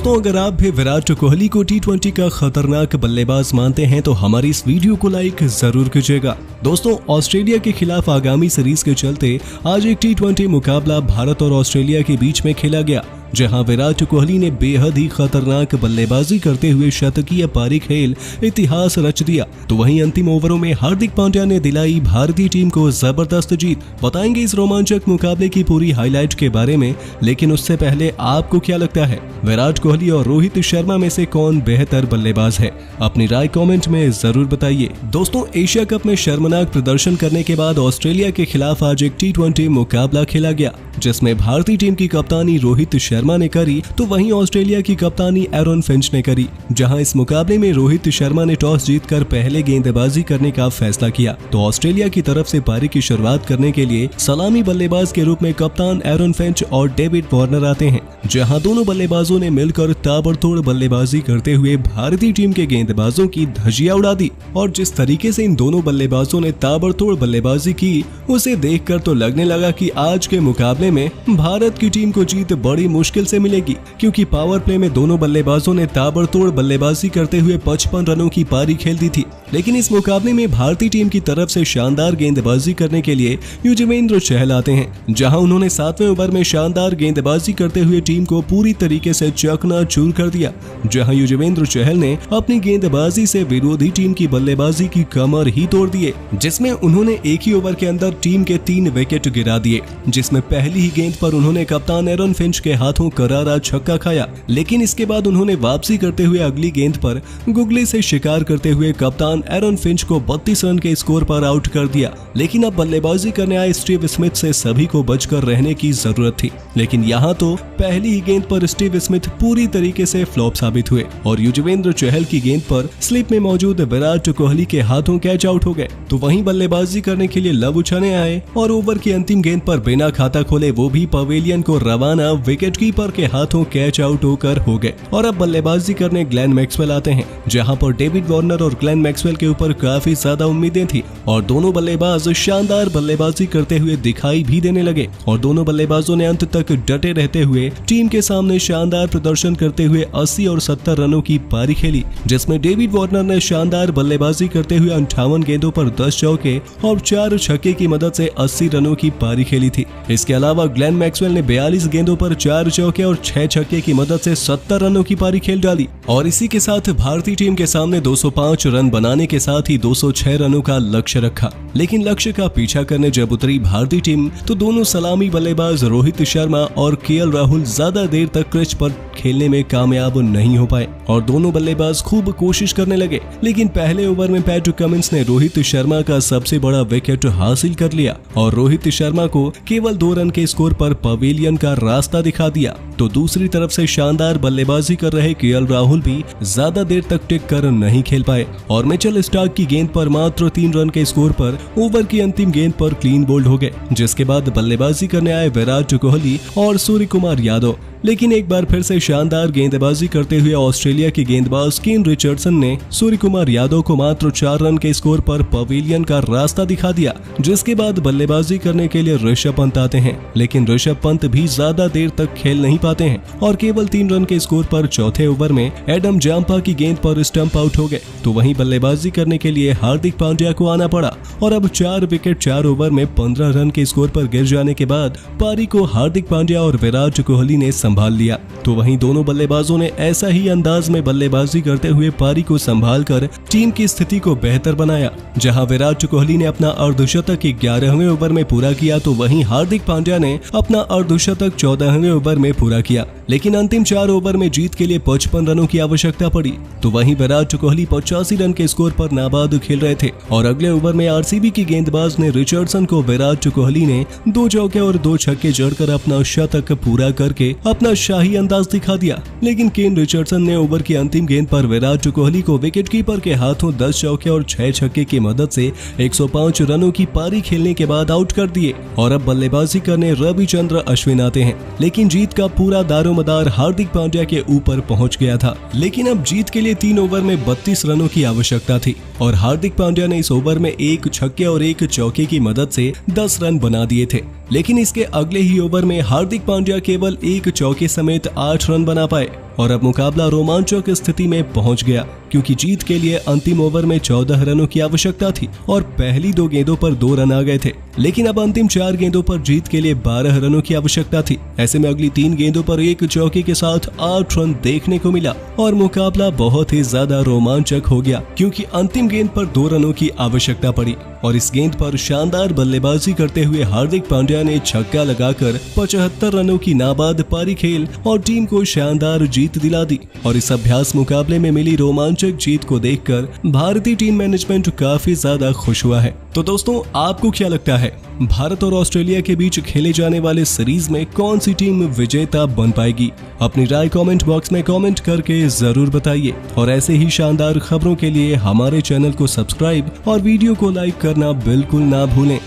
दोस्तों, अगर आप भी विराट कोहली को टी20 का खतरनाक बल्लेबाज मानते हैं तो हमारी इस वीडियो को लाइक जरूर कीजिएगा। दोस्तों, ऑस्ट्रेलिया के खिलाफ आगामी सीरीज के चलते आज एक टी20 मुकाबला भारत और ऑस्ट्रेलिया के बीच में खेला गया, जहां विराट कोहली ने बेहद ही खतरनाक बल्लेबाजी करते हुए शतकीय पारी खेल इतिहास रच दिया। तो वहीं अंतिम ओवरों में हार्दिक पांड्या ने दिलाई भारतीय टीम को जबरदस्त जीत। बताएंगे इस रोमांचक मुकाबले की पूरी हाईलाइट के बारे में, लेकिन उससे पहले आपको क्या लगता है, विराट कोहली और रोहित शर्मा में से कौन बेहतर बल्लेबाज है? अपनी राय कमेंट में जरूर बताइए। दोस्तों, एशिया कप में शर्मनाक प्रदर्शन करने के बाद ऑस्ट्रेलिया के खिलाफ आज एक टी20 मुकाबला खेला गया, जिसमें भारतीय टीम की कप्तानी रोहित शर्मा ने करी तो वहीं ऑस्ट्रेलिया की कप्तानी एरन फिंच ने करी। जहां इस मुकाबले में रोहित शर्मा ने टॉस जीतकर पहले गेंदबाजी करने का फैसला किया, तो ऑस्ट्रेलिया की तरफ से पारी की शुरुआत करने के लिए सलामी बल्लेबाज के रूप में कप्तान एरन फिंच और डेविड वार्नर आते हैं। जहां दोनों बल्लेबाजों ने मिलकर ताबड़तोड़ बल्लेबाजी करते हुए भारतीय टीम के गेंदबाजों की धज्जियां उड़ा दी। और जिस तरीके से इन दोनों बल्लेबाजों ने ताबड़तोड़ बल्लेबाजी की, उसे देखकर तो लगने लगा कि आज के मुकाबले में भारत की टीम को जीत बड़ी मुश्किल से मिलेगी, क्योंकि पावर प्ले में दोनों बल्लेबाजों ने ताबड़तोड़ बल्लेबाजी करते हुए 55 रनों की पारी खेल दी थी। लेकिन इस मुकाबले में भारतीय टीम की तरफ से शानदार गेंदबाजी करने के लिए युजवेंद्र चहल आते हैं, जहां उन्होंने 7वें ओवर में शानदार गेंदबाजी करते हुए टीम को पूरी तरीके से चकनाचूर कर दिया। जहां युजवेंद्र चहल ने अपनी गेंदबाजी से विरोधी टीम की बल्लेबाजी की कमर ही तोड़ दिए, जिसमें उन्होंने एक ही ओवर के अंदर टीम के 3 विकेट गिरा दिए, जिसमें पहली ही गेंद पर उन्होंने कप्तान एरन फिंच के हाथों करारा छक्का खाया। लेकिन इसके बाद उन्होंने वापसी करते हुए अगली गेंद पर गुगली से शिकार करते हुए कप्तान एरन फिंच को 32 रन के स्कोर पर आउट कर दिया। लेकिन अब बल्लेबाजी करने आए स्टीव स्मिथ से सभी को बचकर रहने की जरूरत थी। लेकिन यहाँ तो पहली ही गेंद पर स्टीव स्मिथ पूरी तरीके से फ्लॉप साबित हुए और युजवेंद्र चहल की गेंद पर स्लिप में मौजूद विराट कोहली के हाथों कैच आउट हो गए। तो वहीं बल्लेबाजी करने के लिए लबुछाने आए और ओवर की अंतिम गेंद पर बिना खाता खोले वो भी पवेलियन को रवाना विकेटकीपर के हाथों कैच आउट होकर हो गए। और अब बल्लेबाजी करने ग्लेन मैक्सवेल आते हैं, जहां पर डेविड वार्नर और ग्लेन मैक्सवेल के ऊपर काफी ज्यादा उम्मीदें थी और दोनों बल्लेबाज शानदार बल्लेबाजी करते हुए दिखाई भी देने लगे। और दोनों बल्लेबाजों ने अंत तक डटे रहते हुए टीम के सामने शानदार प्रदर्शन करते हुए 80 और 70 रनों की पारी खेली, जिसमें डेविड वार्नर ने शानदार बल्लेबाजी करते हुए 58 गेंदों पर 10 चौके और 4 छक्के की मदद से 80 रनों की पारी खेली थी। इसके अलावा ग्लेन मैक्सवेल ने 42 गेंदों पर 4 चौके और 6 छक्के की मदद से 70 रनों की पारी खेल डाली। और इसी के साथ भारतीय टीम के सामने 205 रन बनाने के साथ ही 206 रनों का लक्ष्य रखा। लेकिन लक्ष्य का पीछा करने जब उतरी भारतीय टीम, तो दोनों सलामी बल्लेबाज रोहित शर्मा और केएल राहुल ज्यादा देर तक क्रिच पर खेलने में कामयाब नहीं हो पाए और दोनों बल्लेबाज खूब कोशिश करने लगे। लेकिन पहले ओवर में पैट कमिंस ने रोहित शर्मा का सबसे बड़ा विकेट हासिल कर लिया और रोहित शर्मा को केवल 2 रन के स्कोर पर पवेलियन का रास्ता दिखा दिया। तो दूसरी तरफ से शानदार बल्लेबाजी कर रहे केएल राहुल भी ज्यादा देर तक टिक कर नहीं खेल पाए और मिचेल स्टार्क की गेंद पर मात्र 3 रन के स्कोर पर ओवर की अंतिम गेंद पर क्लीन बोल्ड हो गए, जिसके बाद बल्लेबाजी करने आए विराट कोहली और सूर्य कुमार यादव। लेकिन एक बार फिर से शानदार गेंदबाजी करते हुए ऑस्ट्रेलिया के गेंदबाज केन रिचर्डसन ने सूर्य कुमार यादव को मात्र 4 रन के स्कोर पर पवेलियन का रास्ता दिखा दिया, जिसके बाद बल्लेबाजी करने के लिए ऋषभ पंत आते हैं। लेकिन ऋषभ पंत भी ज्यादा देर तक खेल नहीं पाते हैं और केवल 3 रन के स्कोर पर चौथे ओवर में एडम जाम्पा की गेंद पर स्टंप आउट हो गए। तो वहीं बल्लेबाजी करने के लिए हार्दिक पांड्या को आना पड़ा और अब 4 विकेट 4 ओवर में 15 रन के स्कोर पर गिर जाने के बाद पारी को हार्दिक पांड्या और विराट कोहली ने संभाल लिया। तो वहीं दोनों बल्लेबाजों ने ऐसा ही अंदाज में बल्लेबाजी करते हुए पारी को संभालकर टीम की स्थिति को बेहतर बनाया। जहां विराट कोहली ने अपना अर्धशतक 11वें ओवर में पूरा किया, तो वहीं हार्दिक पांड्या ने अपना अर्धशतक 14वें ओवर में पूरा किया। लेकिन अंतिम 4 ओवर में जीत के लिए 55 रनों की आवश्यकता पड़ी। तो वहीं विराट कोहली 85 रन के स्कोर पर नाबाद खेल रहे थे और अगले ओवर में आरसीबी की गेंदबाज ने रिचर्डसन को विराट कोहली ने 2 चौके और 2 छक्के जड़कर अपना शतक पूरा करके अपना शाही अंदाज दिखा दिया। लेकिन केन रिचर्डसन ने ओवर की अंतिम गेंद पर विराट कोहली को विकेटकीपर के हाथों 10 चौके और 6 छक्के की मदद से 105 रनों की पारी खेलने के बाद आउट कर दिए और अब बल्लेबाजी करने रविचंद्र अश्विन आते हैं। लेकिन जीत का पूरा दारोमदार हार्दिक पांड्या के ऊपर पहुंच गया था। लेकिन अब जीत के लिए 3 ओवर में 32 रनों की आवश्यकता थी और हार्दिक पांड्या ने इस ओवर में 1 छक्के और 1 चौके की मदद से 10 रन बना दिए थे। लेकिन इसके अगले ही ओवर में हार्दिक पांड्या केवल 1 चौके समेत 8 रन बना पाए और अब मुकाबला रोमांचक स्थिति में पहुंच गया, क्योंकि जीत के लिए अंतिम ओवर में 14 रनों की आवश्यकता थी और पहली 2 गेंदों पर 2 रन आ गए थे। लेकिन अब अंतिम 4 गेंदों पर जीत के लिए 12 रनों की आवश्यकता थी। ऐसे में अगली 3 गेंदों पर एक चौके के साथ 8 रन देखने को मिला और मुकाबला बहुत ही ज्यादा रोमांचक हो गया, क्योंकि अंतिम गेंद पर 2 रनों की आवश्यकता पड़ी और इस गेंद पर शानदार बल्लेबाजी करते हुए हार्दिक पांड्या ने छक्का लगाकर 75 रनों की नाबाद पारी खेल और टीम को शानदार जीत दिला दी। और इस अभ्यास मुकाबले में मिली रोमांचक जीत को देखकर भारतीय टीम मैनेजमेंट काफी ज्यादा खुश हुआ है। तो दोस्तों, आपको क्या लगता है, भारत और ऑस्ट्रेलिया के बीच खेले जाने वाले सीरीज में कौन सी टीम विजेता बन पाएगी? अपनी राय कमेंट बॉक्स में कमेंट करके जरूर बताइए और ऐसे ही शानदार खबरों के लिए हमारे चैनल को सब्सक्राइब और वीडियो को लाइक करना बिल्कुल ना भूलें।